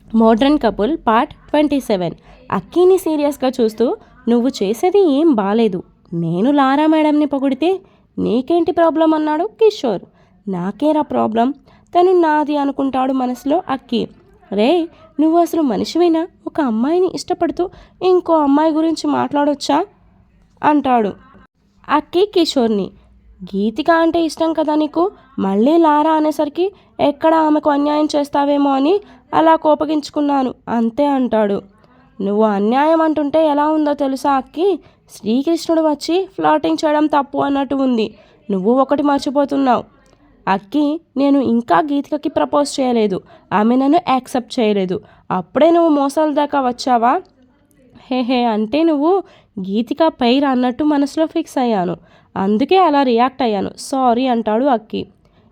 Modern couple part 27. అక్కీని సీరియస్గా చూస్తూ, నువ్వు చేసేది ఏం బాలేదు. నేను లారా మేడంని పొగిడితే నీకేంటి ప్రాబ్లం అన్నాడు కిషోర్. నాకేరా ప్రాబ్లం, తను నాది అనుకుంటాడు మనసులో అక్కీ. రే, నువ్వు అసలు మనిషివేనా? ఒక అమ్మాయిని ఇష్టపడుతూ ఇంకో అమ్మాయి గురించి మాట్లాడొచ్చా అంటాడు అక్కీ కిషోర్ని. గీతిక అంటే ఇష్టం కదా నీకు, మళ్ళీ లారా అనేసరికి ఎక్కడ ఆమెకు అన్యాయం చేస్తావేమో అని అలా కోపగించుకున్నాను అంతే అంటాడు. నువ్వు అన్యాయం అంటుంటే ఎలా ఉందో తెలుసా అక్కి? శ్రీకృష్ణుడు వచ్చి ఫ్లాటింగ్ చేయడం తప్పు అన్నట్టు ఉంది. నువ్వు ఒకటి మర్చిపోతున్నావు అక్కి. నేను ఇంకా గీతికకి ప్రపోజ్ చేయలేదు, ఆమె నన్ను యాక్సెప్ట్ చేయలేదు. అప్పుడే నువ్వు మోసాల దాకా వచ్చావా? హే అంటే నువ్వు గీతిక పైర్ అన్నట్టు మనసులో ఫిక్స్ అయ్యాను, అందుకే అలా రియాక్ట్ అయ్యాను, సారీ అంటాడు అక్కి.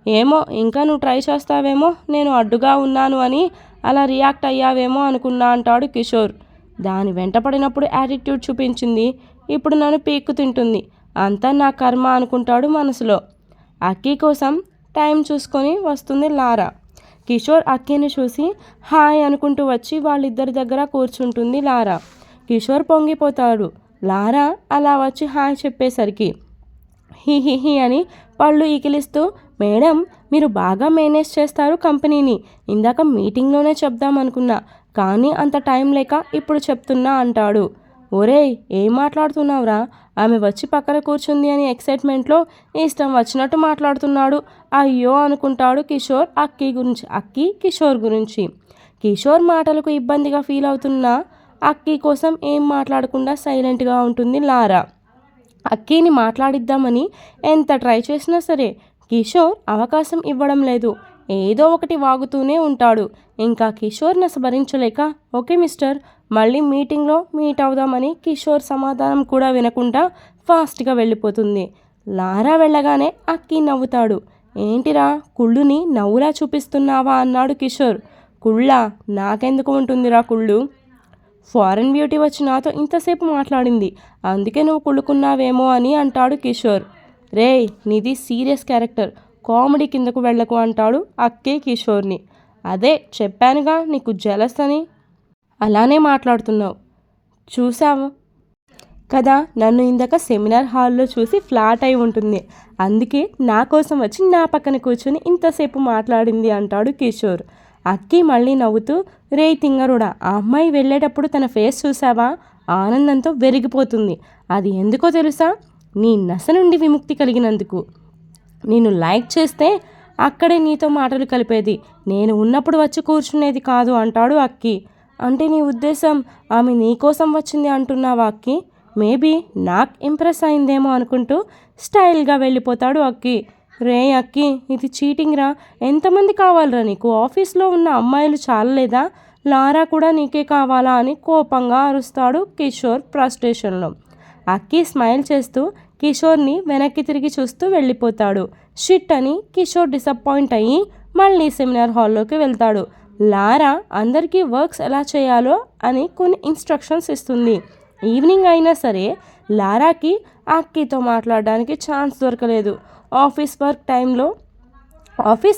ఏమో, ఇంకా నువ్వు ట్రై చేస్తావేమో, నేను అడ్డుగా ఉన్నాను అని అలా రియాక్ట్ అయ్యావేమో అనుకున్నా అంటాడు కిషోర్. దాని వెంటపడినప్పుడు యాటిట్యూడ్ చూపించింది, ఇప్పుడు నన్ను పీక్కు తింటుంది, అంతా నా కర్మ అనుకుంటాడు మనసులో. అక్కీ కోసం టైం చూసుకొని వస్తుంది లారా. కిషోర్ అక్కీని చూసి హాయ్ అనుకుంటూ వచ్చి వాళ్ళిద్దరి దగ్గర కూర్చుంటుంది లారా. కిషోర్ పొంగిపోతాడు. లారా అలా వచ్చి హాయ్ చెప్పేసరికి హి అని పళ్ళు ఈకిలిస్తూ, మేడం మీరు బాగా మేనేజ్ చేస్తారు కంపెనీని, ఇందాక మీటింగ్లోనే చెప్దాం అనుకున్నా, కానీ అంత టైం లేక ఇప్పుడు చెప్తున్నా అంటాడు. ఒరేయ్, ఏం మాట్లాడుతున్నావురా? ఆమె వచ్చి పక్కన కూర్చుంది అని ఎక్సైట్మెంట్లో ఇష్టం వచ్చినట్టు మాట్లాడుతున్నాడు. అయ్యో అనుకుంటాడు కిషోర్ అక్కీ కిషోర్ గురించి. కిషోర్ మాటలకు ఇబ్బందిగా ఫీల్ అవుతున్నా అక్కీ కోసం ఏం మాట్లాడకుండా సైలెంట్గా ఉంటుంది లారా. అక్కీని మాట్లాడిద్దామని ఎంత ట్రై చేసినా సరే కిషోర్ అవకాశం ఇవ్వడం లేదు. ఏదో ఒకటి వాగుతూనే ఉంటాడు. ఇంకా కిషోర్ని భరించలేక, ఓకే మిస్టర్, మళ్ళీ మీటింగ్లో మీట్ అవుదామని కిషోర్ సమాధానం కూడా వినకుండా ఫాస్ట్గా వెళ్ళిపోతుంది. లారా వెళ్ళగానే అక్కీ నవ్వుతాడు. ఏంటిరా కుళ్ళుని నవ్వులా చూపిస్తున్నావా అన్నాడు కిషోర్. కుళ్ళా? నాకెందుకు ఉంటుందిరా కుళ్ళు? ఫారెన్ బ్యూటీ వచ్చి నాతో ఇంతసేపు మాట్లాడింది, అందుకే నువ్వు కుళ్ళుకున్నావేమో అని అంటాడు కిషోర్. రే, నీది సీరియస్ క్యారెక్టర్, కామెడీ కిందకు వెళ్ళకు అంటాడు అక్కే కిషోర్ని. అదే చెప్పానుగా నీకు జెలస్ అని, అలానే మాట్లాడుతున్నావు. చూసావు కదా, నన్ను ఇందాక సెమినార్ హాల్లో చూసి ఫ్లాట్ అయి ఉంటుంది, అందుకే నా కోసం వచ్చి నా పక్కన కూర్చొని ఇంతసేపు మాట్లాడింది అంటాడు కిషోర్. అక్కీ మళ్ళీ నవ్వుతూ, రే తింగరుడా, ఆ అమ్మాయి వెళ్ళేటప్పుడు తన ఫేస్ చూసావా? ఆనందంతో వెరిగిపోతుంది. అది ఎందుకో తెలుసా? నీ నశ నుండి విముక్తి కలిగినందుకు. నేను లైక్ చేస్తే అక్కడే నీతో మాటలు కలిపేది, నేను ఉన్నప్పుడు వచ్చి కూర్చునేది కాదు అంటాడు అక్కీ. అంటే నీ ఉద్దేశం ఆమె నీకోసం వచ్చింది అంటున్నావా అక్కీ? మేబీ నాకు ఇంప్రెస్ అయిందేమో అనుకుంటూ స్టైల్గా వెళ్ళిపోతాడు అక్కీ. రే అక్కీ, ఇది చీటింగ్ రా, ఎంతమంది కావాలరా నీకు? ఆఫీస్లో ఉన్న అమ్మాయిలు చాలలేదా? లారా కూడా నీకే కావాలా అని కోపంగా అరుస్తాడు కిషోర్ ఫ్రస్ట్రేషన్లో. అక్కీ స్మైల్ చేస్తూ కిషోర్ని వెనక్కి తిరిగి చూస్తూ వెళ్ళిపోతాడు. షిట్ అని కిషోర్ డిసప్పాయింట్ అయ్యి మళ్ళీ సెమినార్ హాల్లోకి వెళ్తాడు. లారా అందరికీ వర్క్స్ ఎలా చేయాలో అని కొన్ని ఇన్స్ట్రక్షన్స్ ఇస్తుంది. ఈవినింగ్ అయినా సరే లారాకి అక్కీతో మాట్లాడడానికి ఛాన్స్ దొరకలేదు. ఆఫీస్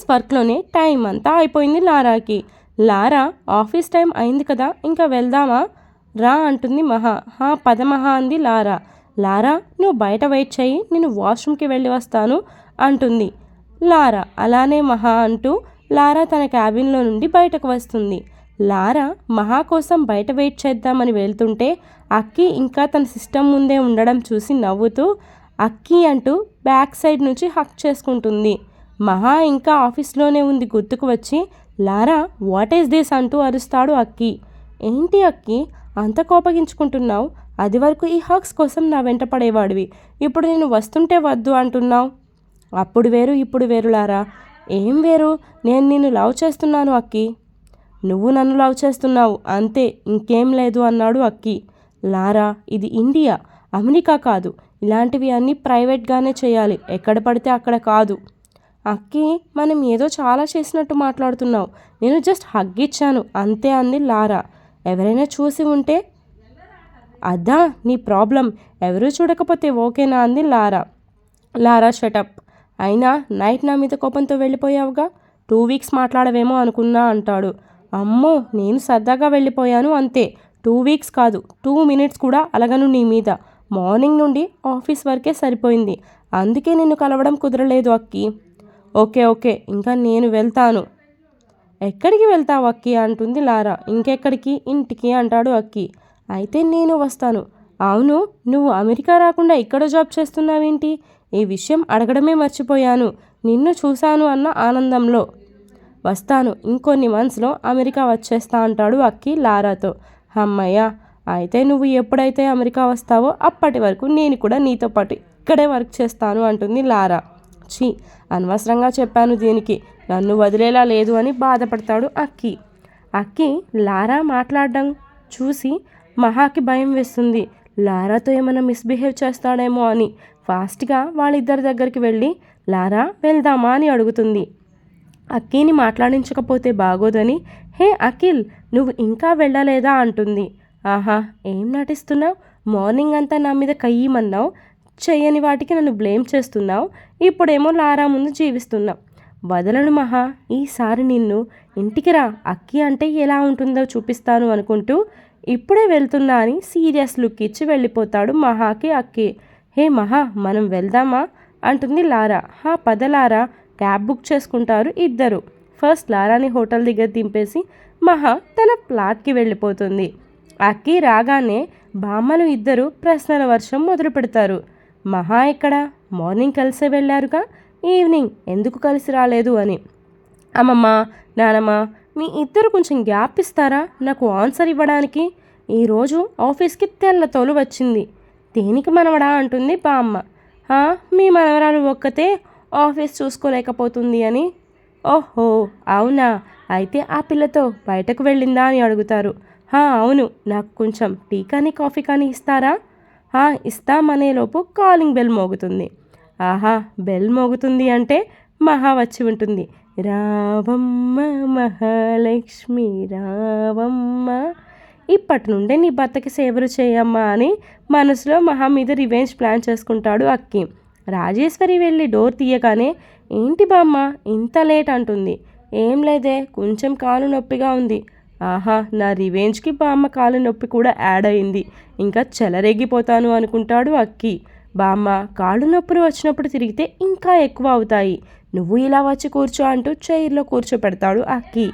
వర్క్లోనే టైం అంతా అయిపోయింది లారాకి. లారా, ఆఫీస్ టైం అయింది కదా, ఇంకా వెళ్దామా రా అంటుంది మహా. పద మహా అంది లారా. లారా, నువ్వు బయట వెయిట్ చేయి, నేను వాష్రూమ్కి వెళ్ళి వస్తాను అంటుంది లారా. అలానే మహా అంటూ లారా తన క్యాబిన్లో నుండి బయటకు వస్తుంది. లారా మహా కోసం బయట వెయిట్ చేద్దామని వెళ్తుంటే అక్కీ ఇంకా తన సిస్టమ్ ముందే ఉండడం చూసి నవ్వుతూ అక్కీ అంటూ బ్యాక్ సైడ్ నుంచి హక్ చేసుకుంటుంది. మహా ఇంకా ఆఫీస్లోనే ఉంది గుర్తుకు వచ్చి, లారా వాట్ ఈస్ దిస్ అంటూ అరుస్తాడు అక్కీ. ఏంటి అక్కీ అంత కోపగించుకుంటున్నావు? అది వరకు ఈ హక్స్ కోసం నా వెంట పడేవాడివి, ఇప్పుడు నేను వస్తుంటే వద్దు అంటున్నావు. అప్పుడు వేరు ఇప్పుడు వేరు లారా. ఏం వేరు? నేను నిన్ను లవ్ చేస్తున్నాను అక్కీ. నువ్వు నన్ను లవ్ చేస్తున్నావు అంతే, ఇంకేం లేదు అన్నాడు అక్కీ. లారా, ఇది ఇండియా, అమెరికా కాదు, ఇలాంటివి అన్నీ ప్రైవేట్గానే చేయాలి, ఎక్కడ పడితే అక్కడ కాదు. అక్కీ, మనం ఏదో చాలా చేసినట్టు మాట్లాడుతున్నావు, నేను జస్ట్ హగ్ ఇచ్చాను అంతే అంది లారా. ఎవరైనా చూసి ఉంటే? అదా నీ ప్రాబ్లం, ఎవరూ చూడకపోతే ఓకేనా అంది లారా. లారా షటప్. అయినా నైట్ నా మీద కోపంతో వెళ్ళిపోయావుగా, 2 వీక్స్ మాట్లాడవేమో అనుకున్నా అంటాడు. అమ్మో, నేను సరదాగా వెళ్ళిపోయాను అంతే. 2 వీక్స్ కాదు, 2 మినిట్స్ కూడా అలగను నీ మీద. మార్నింగ్ నుండి ఆఫీస్ వరకే సరిపోయింది. అందుకే నిన్ను కలవడం కుదరలేదు అక్కి. ఓకే ఓకే, ఇంకా నేను వెళ్తాను. ఎక్కడికి వెళ్తావు అక్కి అంటుంది లారా. ఇంకెక్కడికి, ఇంటికి అంటాడు అక్కి. అయితే నేను వస్తాను. అవును, నువ్వు అమెరికా రాకుండా ఇక్కడ జాబ్ చేస్తున్నావేంటి? ఈ విషయం అడగడమే మర్చిపోయాను. నిన్ను చూశాను అన్న ఆనందంలో. వస్తాను, ఇంకొన్ని మంత్స్లో అమెరికా వచ్చేస్తా అంటాడు అక్కి లారాతో. అమ్మయ్య, అయితే నువ్వు ఎప్పుడైతే అమెరికా వస్తావో అప్పటి వరకు నేను కూడా నీతో పాటు ఇక్కడే వర్క్ చేస్తాను అంటుంది లారా. ఛీ, అనవసరంగా చెప్పాను దీనికి, నన్ను వదిలేలా లేదు అని బాధపడతాడు అక్కి. అక్కి లారా మాట్లాడడం చూసి మహాకి భయం వేస్తుంది. లారాతో ఏమైనా మిస్బిహేవ్ చేస్తాడేమో అని ఫాస్ట్గా వాళ్ళిద్దరి దగ్గరికి వెళ్ళి లారా వెళ్దామా అని అడుగుతుంది. అక్కీని మాట్లాడించకపోతే బాగోదని, హే అఖిల్, నువ్వు ఇంకా వెళ్ళలేదా అంటుంది. ఆహా, ఏం నటిస్తున్నావు? మార్నింగ్ అంతా నా మీద కయ్యమన్నావు, చెయ్యని వాటికి నన్ను బ్లేమ్ చేస్తున్నావు, ఇప్పుడేమో లారా ముందు జీవిస్తున్నావు. వదలను మహా, ఈసారి నిన్ను. ఇంటికి రా, అక్కి అంటే ఎలా ఉంటుందో చూపిస్తాను అనుకుంటూ ఇప్పుడే వెళ్తున్నా అని సీరియస్ లుక్ ఇచ్చి వెళ్ళిపోతాడు మహాకి అక్కి. హే మహా, మనం వెళ్దామా అంటుంది లారా. పద లారా, క్యాబ్ బుక్ చేసుకుంటారు ఇద్దరు. ఫస్ట్ లారాని హోటల్ దగ్గర దింపేసి మహా తన ఫ్లాట్కి వెళ్ళిపోతుంది. అక్కి రాగానే బామ్మలు ఇద్దరు ప్రశ్నల వర్షం మొదలు పెడతారు. మహా ఎక్కడ? మార్నింగ్ కలిసే వెళ్ళారుగా, ఈవినింగ్ ఎందుకు కలిసి రాలేదు అని. అమ్మమ్మ, నానమ్మ, మీ ఇద్దరు కొంచెం గ్యాప్ ఇస్తారా నాకు ఆన్సర్ ఇవ్వడానికి? ఈరోజు ఆఫీస్కి తెల్లతోలు వచ్చింది. దేనికి మనవడా అంటుంది బామ్మ. మీ మనవరాలు ఒక్కతే ఆఫీస్ చూసుకోలేకపోతుంది అని. ఓహో అవునా, అయితే ఆ పిల్లతో బయటకు వెళ్ళిందా అని అడుగుతారు. అవును, నాకు కొంచెం టీ కానీ కాఫీ కానీ ఇస్తారా? ఇస్తామనేలోపు కాలింగ్ బెల్ మోగుతుంది. ఆహా, బెల్ మోగుతుంది అంటే మహా వచ్చి ఉంటుంది. రావమ్మ మహాలక్ష్మి రావమ్మ, ఇప్పటి నుండే నీ భర్తకి సేవలు చేయమ్మా అని మనసులో మహా మీద రివెంజ్ ప్లాన్ చేసుకుంటాడు అక్కి. రాజేశ్వరి వెళ్ళి డోర్ తీయగానే, ఏంటి బామ్మ ఇంత లేట్ అంటుంది. ఏం లేదే, కొంచెం కాలు నొప్పిగా ఉంది. ఆహా, నా రివెంజ్కి బామ్మ కాలు నొప్పి కూడా యాడ్ అయింది, ఇంకా చెలరేగిపోతాను అనుకుంటాడు అక్కి. బామ్మ, కాళ్ళు నొప్పులు వచ్చినప్పుడు తిరిగితే ఇంకా ఎక్కువ అవుతాయి, నువ్వు ఇలా వచ్చి కూర్చో అంటూ చైర్లో కూర్చోపెడతాడు అక్కి.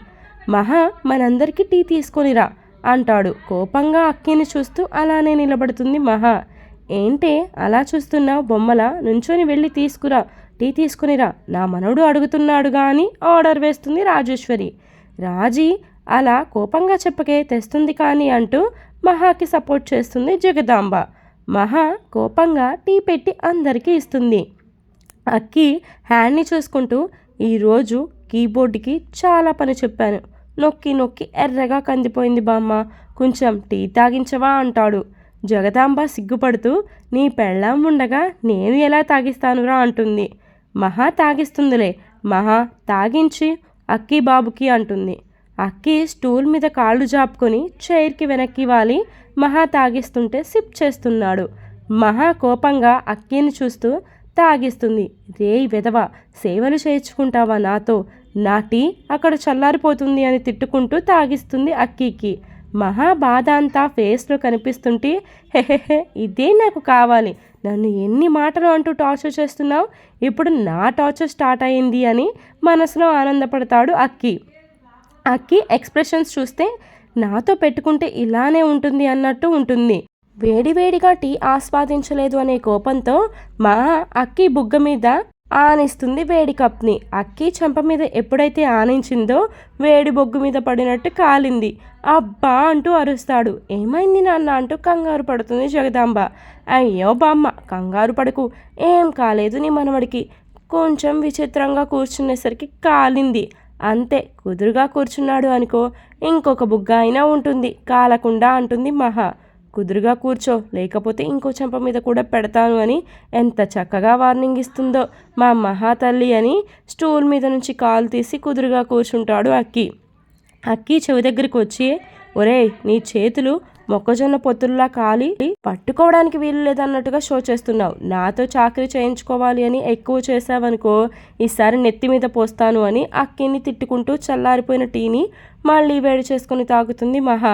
మహా, మనందరికీ టీ తీసుకొనిరా అంటాడు. కోపంగా అక్కిని చూస్తూ అలానే నిలబడుతుంది మహా. ఏంటే అలా చూస్తున్నావు బొమ్మలా? నుంచొని వెళ్ళి తీసుకురా, టీ తీసుకునిరా, నా మనవడు అడుగుతున్నాడుగా అని ఆర్డర్ వేస్తుంది రాజేశ్వరి. రాజీ, అలా కోపంగా చెప్పకే, తెస్తుంది కానీ అంటూ మహాకి సపోర్ట్ చేస్తుంది జగదాంబ. మహా కోపంగా టీ పెట్టి అందరికీ ఇస్తుంది. అక్కి హ్యాండ్ని చూసుకుంటూ, ఈరోజు కీబోర్డ్కి చాలా పని చెప్పాను, నొక్కి నొక్కి ఎర్రగా కందిపోయింది బామ్మ, కొంచెం టీ తాగించవా అంటాడు. జగదాంబ సిగ్గుపడుతూ, నీ పెళ్ళాం ఉండగా నేను ఎలా తాగిస్తానురా అంటుంది. మహా తాగిస్తుందిలే, మహా తాగించి అక్కి బాబుకి అంటుంది. అక్కి స్టూల్ మీద కాళ్ళు జాపుకొని చైర్కి వెనక్కి వాలి మహా తాగిస్తుంటే సిప్ చేస్తున్నాడు. మహా కోపంగా అక్కిని చూస్తూ తాగిస్తుంది. రేయ్ వెధవ, సేవలు చేయించుకుంటావా నాతో? నా టీ అక్కడ చల్లారిపోతుంది అని తిట్టుకుంటూ తాగిస్తుంది అక్కికి. మహా బాధ అంతా ఫేస్లో కనిపిస్తుంటే, హెహెహే, ఇదే నాకు కావాలి, నన్ను ఎన్ని మాటలు అంటూ టార్చర్ చేస్తున్నావు, ఇప్పుడు నా టార్చర్ స్టార్ట్ అయింది అని మనసులో ఆనందపడతాడు అక్కి. అక్కి ఎక్స్ప్రెషన్స్ చూస్తే నాతో పెట్టుకుంటే ఇలానే ఉంటుంది అన్నట్టు ఉంటుంది. వేడివేడిగా టీ ఆస్వాదించలేదు అనే కోపంతో మహా అక్కి బుగ్గ మీద ఆనిస్తుంది వేడి కప్ని. అక్కి చెంప మీద ఎప్పుడైతే ఆనించిందో వేడి బొగ్గు మీద పడినట్టు కాలింది. అబ్బా అంటూ అరుస్తాడు. ఏమైంది నాన్న అంటూ కంగారు పడుతుంది జగదాంబ. అయ్యో బామ్మ, కంగారు పడకు, ఏం కాలేదు నీ మనవడికి, కొంచెం విచిత్రంగా కూర్చునేసరికి కాలింది అంతే, కుదురుగా కూర్చున్నాడు అనుకో ఇంకొక బుగ్గ అయినా ఉంటుంది, కాలకుండా అంటుంది మహా. కుదురుగా కూర్చో, లేకపోతే ఇంకో చెంప మీద కూడా పెడతాను అని ఎంత చక్కగా వార్నింగ్ ఇస్తుందో మా మహాతల్లి అని స్టూల్ మీద నుంచి కాలు తీసి కుదురుగా కూర్చుంటాడు అక్కి. అక్కి చెవి దగ్గరికి వచ్చి, ఒరేయ్, నీ చేతులు మొక్కజొన్న పొత్తుల్లా కాలి పట్టుకోవడానికి వీలు లేదన్నట్టుగా షో చేస్తున్నావు. నాతో చాకరీ చేయించుకోవాలి అని ఎక్కువ చేసావనుకో ఈసారి నెత్తి మీద పోస్తాను అని అక్కిని తిట్టుకుంటూ చల్లారిపోయిన టీని మళ్ళీ వేడి చేసుకుని తాగుతుంది మహా.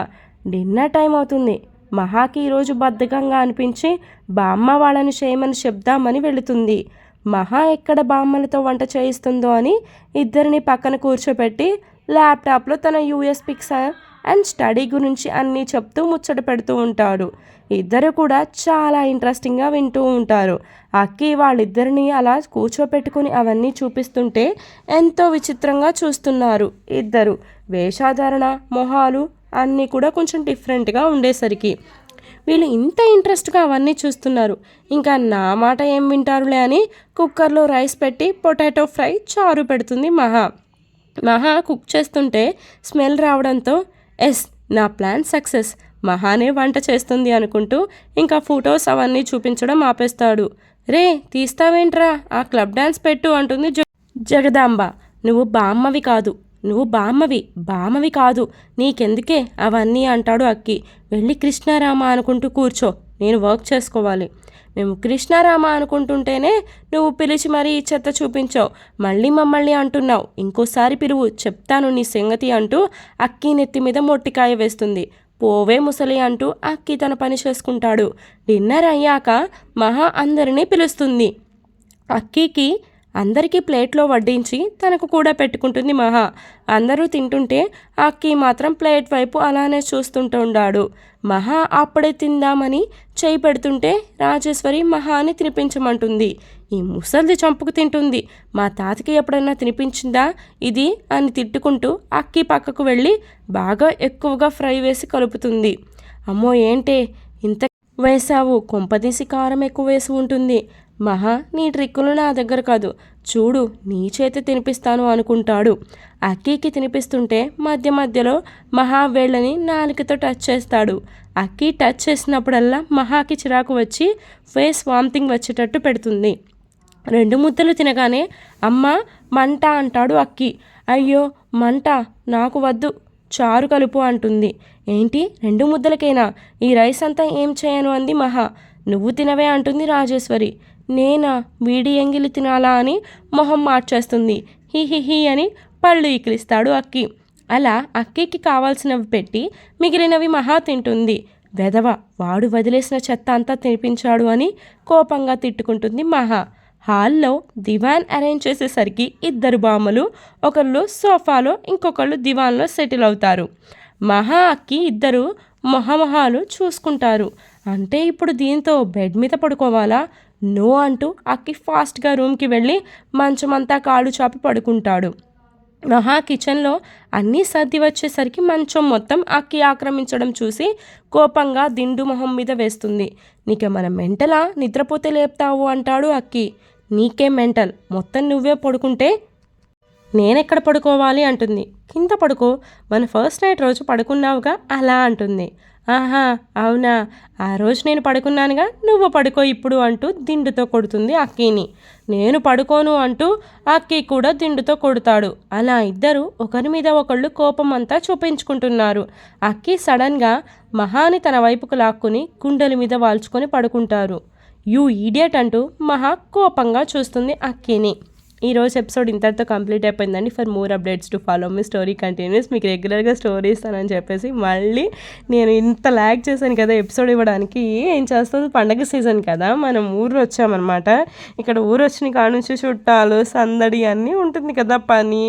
డిన్నర్ టైం అవుతుంది. మహాకి ఈరోజు బద్ధకంగా అనిపించి బామ్మ వాళ్ళని చేయమని చెప్దామని వెళుతుంది. మహా ఎక్కడ బామ్మలతో వంట చేయిస్తుందో అని ఇద్దరిని పక్కన కూర్చోపెట్టి ల్యాప్టాప్లో తన యూఎస్ పిక్స్ అండ్ స్టడీ గురించి అన్నీ చెప్తూ ముచ్చట పెడుతూ ఉంటారు. ఇద్దరు కూడా చాలా ఇంట్రెస్టింగ్గా వింటూ ఉంటారు. అక్కి వాళ్ళిద్దరిని అలా కూర్చోపెట్టుకుని అవన్నీ చూపిస్తుంటే ఎంతో విచిత్రంగా చూస్తున్నారు. ఇద్దరు వేషాధారణ మొహాలు అన్నీ కూడా కొంచెం డిఫరెంట్గా ఉండేసరికి వీళ్ళు ఇంత ఇంట్రెస్ట్గా అవన్నీ చూస్తున్నారు. ఇంకా నా మాట ఏం వింటారులే అని కుక్కర్లో రైస్ పెట్టి పొటాటో ఫ్రై చారు పెడుతుంది మహా. మహా కుక్ చేస్తుంటే స్మెల్ రావడంతో ఎస్ నా ప్లాన్ సక్సెస్, మహానే వంట చేస్తుంది అనుకుంటూ ఇంకా ఫొటోస్ అవన్నీ చూపించడం ఆపేస్తాడు. రే తీస్తావేంట్రా ఆ క్లబ్ డ్యాన్స్ పెట్టు అంటుంది జగదాంబ. నువ్వు బామ్మవి కాదు నీకెందుకే అవన్నీ అంటాడు అక్కి. వెళ్ళి కృష్ణారామ అనుకుంటూ కూర్చో, నేను వర్క్ చేసుకోవాలి. మేము కృష్ణారామ అనుకుంటుంటేనే నువ్వు పిలిచి మరీ ఈ చెత్త చూపించావు, మళ్ళీ మమ్మల్ని అంటున్నావు. ఇంకోసారి పిలువు చెప్తాను నీ సంగతి అంటూ అక్కి నెత్తి మీద మొట్టికాయ వేస్తుంది. పోవే ముసలి అంటూ అక్కి తన పని చేసుకుంటాడు. డిన్నర్ అయ్యాక మహా అందరినీ పిలుస్తుంది. అక్కికి అందరికీ ప్లేట్లో వడ్డించి తనకు కూడా పెట్టుకుంటుంది మహా. అందరూ తింటుంటే అక్కి మాత్రం ప్లేట్ వైపు అలానే చూస్తుంటాడు. మహా అప్పుడే తిందామని చేయి పెడుతుంటే రాజేశ్వరి మహాని తినిపించమంటుంది. ఈ ముసలిది చంపుకు తింటుంది, మా తాతకి ఎప్పుడైనా తినిపించిందా ఇది అని తిట్టుకుంటూ అక్కి పక్కకు వెళ్ళి బాగా ఎక్కువగా ఫ్రై వేసి కలుపుతుంది. అమ్మో ఏంటే ఇంత వేసావు, కొంపదీసి కారం ఎక్కువ వేసి ఉంటుంది. మహా నీ ట్రిక్కులు నా దగ్గర కాదు, చూడు నీ చేతి తినిపిస్తాను అనుకుంటాడు. అక్కీకి తినిపిస్తుంటే మధ్య మధ్యలో మహా వేళ్ళని నాలుకతో టచ్ చేస్తాడు. అక్కి టచ్ చేసినప్పుడల్లా మహాకి చిరాకు వచ్చి ఫేస్ వామిటింగ్ వచ్చేటట్టు పెడుతుంది. 2 ముద్దలు తినగానే అమ్మ మంట అంటాడు అక్కి. అయ్యో మంట నాకు వద్దు, చారు కలుపు అంటుంది. ఏంటి 2 ముద్దలకేనా, ఈ రైస్ అంతా ఏం చేయను అంది మహా. నువ్వు తినవే అంటుంది రాజేశ్వరి. నేనా వీడి ఎంగిలి తినాలా అని మొహం మార్చేస్తుంది. హి అని పళ్ళు ఈకిలిస్తాడు అక్కి. అలా అక్కికి కావాల్సినవి పెట్టి మిగిలినవి మహా తింటుంది. వెధవ వాడు వదిలేసిన చెత్త అంతా తినిపించాడు అని కోపంగా తిట్టుకుంటుంది మహా. హాల్లో దివాన్ అరేంజ్ చేసేసరికి 2 బామ్మలు ఒకళ్ళు సోఫాలో ఇంకొకళ్ళు దివాన్లో సెటిల్ అవుతారు. మహా అక్కి ఇద్దరు మొహమొహాలు చూసుకుంటారు. అంటే ఇప్పుడు దీంతో బెడ్ మీద పడుకోవాలా? నో అంటూ అక్కి ఫాస్ట్గా రూమ్కి వెళ్ళి మంచమంతా కాళ్ళు చాపి పడుకుంటాడు. మహా కిచెన్లో అన్నీ సర్ది వచ్చేసరికి మంచం మొత్తం అక్కి ఆక్రమించడం చూసి కోపంగా దిండు మొహం మీద వేస్తుంది. నీకేమైనా మెంటలా, నిద్రపోతే లేపుతావు అంటాడు అక్కి. నీకేం మెంటల్, మొత్తం నువ్వే పడుకుంటే నేనెక్కడ పడుకోవాలి అంటుంది. కింద పడుకో, మన ఫస్ట్ నైట్ రోజు పడుకున్నావుగా అలా అంటుంది. ఆహా అవునా, ఆ రోజు నేను పడుకున్నానుగా, నువ్వు పడుకో ఇప్పుడు అంటూ దిండుతో కొడుతుంది అక్కీని. నేను పడుకోను అంటూ అక్కీ కూడా దిండుతో కొడతాడు. అలా ఇద్దరు ఒకరి మీద ఒకళ్ళు కోపం అంతా చూపించుకుంటున్నారు. అక్కీ సడన్గా మహాని తన వైపుకు లాక్కుని గుండెల మీద వాల్చుకొని పడుకుంటారు. యూ ఈడియట్ అంటూ మహా కోపంగా చూస్తుంది అక్కీని. ఈరోజు ఎపిసోడ్ ఇంతటితో కంప్లీట్ అయిపోయిందండి. For more updates to follow me story continuous. మీకు రెగ్యులర్గా స్టోరీ ఇస్తానని చెప్పేసి మళ్ళీ నేను ఇంత ల్యాగ్ చేశాను కదా ఎపిసోడ్ ఇవ్వడానికి. ఏం చేస్తుంది, పండగ సీజన్ కదా, మనం ఊరు వచ్చామన్నమాట. ఇక్కడ ఊరు వచ్చిన కాడ నుంచి చుట్టాలు సందడి అన్నీ ఉంటుంది కదా, పని,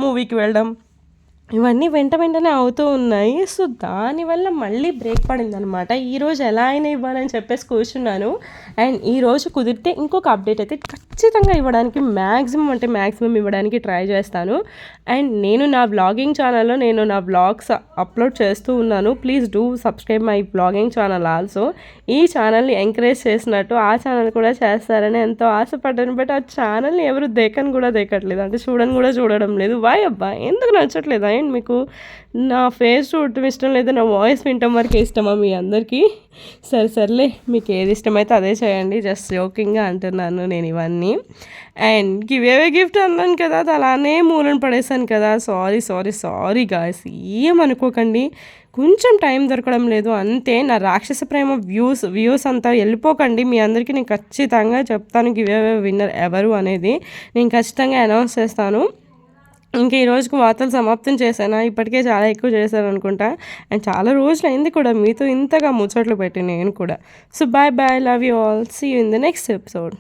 మూవీకి వెళ్ళడం, ఇవన్నీ వెంటనే అవుతూ ఉన్నాయి. సో దానివల్ల మళ్ళీ బ్రేక్ పడిందనమాట. ఈరోజు ఎలా అయినా ఇవ్వాలని చెప్పేసి కూర్చున్నాను. అండ్ ఈరోజు కుదిరితే ఇంకొక అప్డేట్ అయితే ఖచ్చితంగా ఇవ్వడానికి మ్యాక్సిమం ఇవ్వడానికి ట్రై చేస్తాను. అండ్ నేను నా వ్లాగింగ్ ఛానల్లో నేను నా వ్లాగ్స్ అప్లోడ్ చేస్తూ ఉన్నాను. Please do subscribe my vlogging channel also. ఈ ఛానల్ని ఎంకరేజ్ చేసినట్టు ఆ ఛానల్ కూడా చేస్తారని ఎంతో ఆశపడ్డాను. బట్ ఆ ఛానల్ని ఎవరు దేకట్లేదు, అంటే చూడడం లేదు. వై అబ్బా, ఎందుకు నచ్చట్లేదా అండ్ మీకు నా ఫేస్ చూడటం ఇష్టం లేదా నా వాయిస్ వినటం వరకు ఇష్టమా మీ అందరికీ? సర్లే మీకు ఏది ఇష్టమైతే అదే చేయండి. జస్ట్ జోకింగ్గా అంటున్నాను నేను ఇవన్నీ. అండ్ గిఫ్ట్ అన్నాను కదా, అది అలానే మూలన పడేసాను కదా. సారీ గాయ్స్, ఏమనుకోకండి. కొంచెం టైం దొరకడం లేదు అంతే. నా రాక్షస ప్రేమ వ్యూస్ అంతా వెళ్ళిపోకండి. మీ అందరికీ నేను ఖచ్చితంగా చెప్తాను గివ్ అవే విన్నర్ ఎవరు అనేది నేను ఖచ్చితంగా అనౌన్స్ చేస్తాను. ఇంక ఈ రోజుకి వార్తలు సమాప్తం చేశానా? ఇప్పటికే చాలా ఎక్కువ చేశాను అనుకుంటా. అండ్ చాలా రోజులైంది కూడా మీతో ఇంతగా ముచ్చట్లు పెట్టి నేను కూడా. So bye, love you all, see you in the next episode.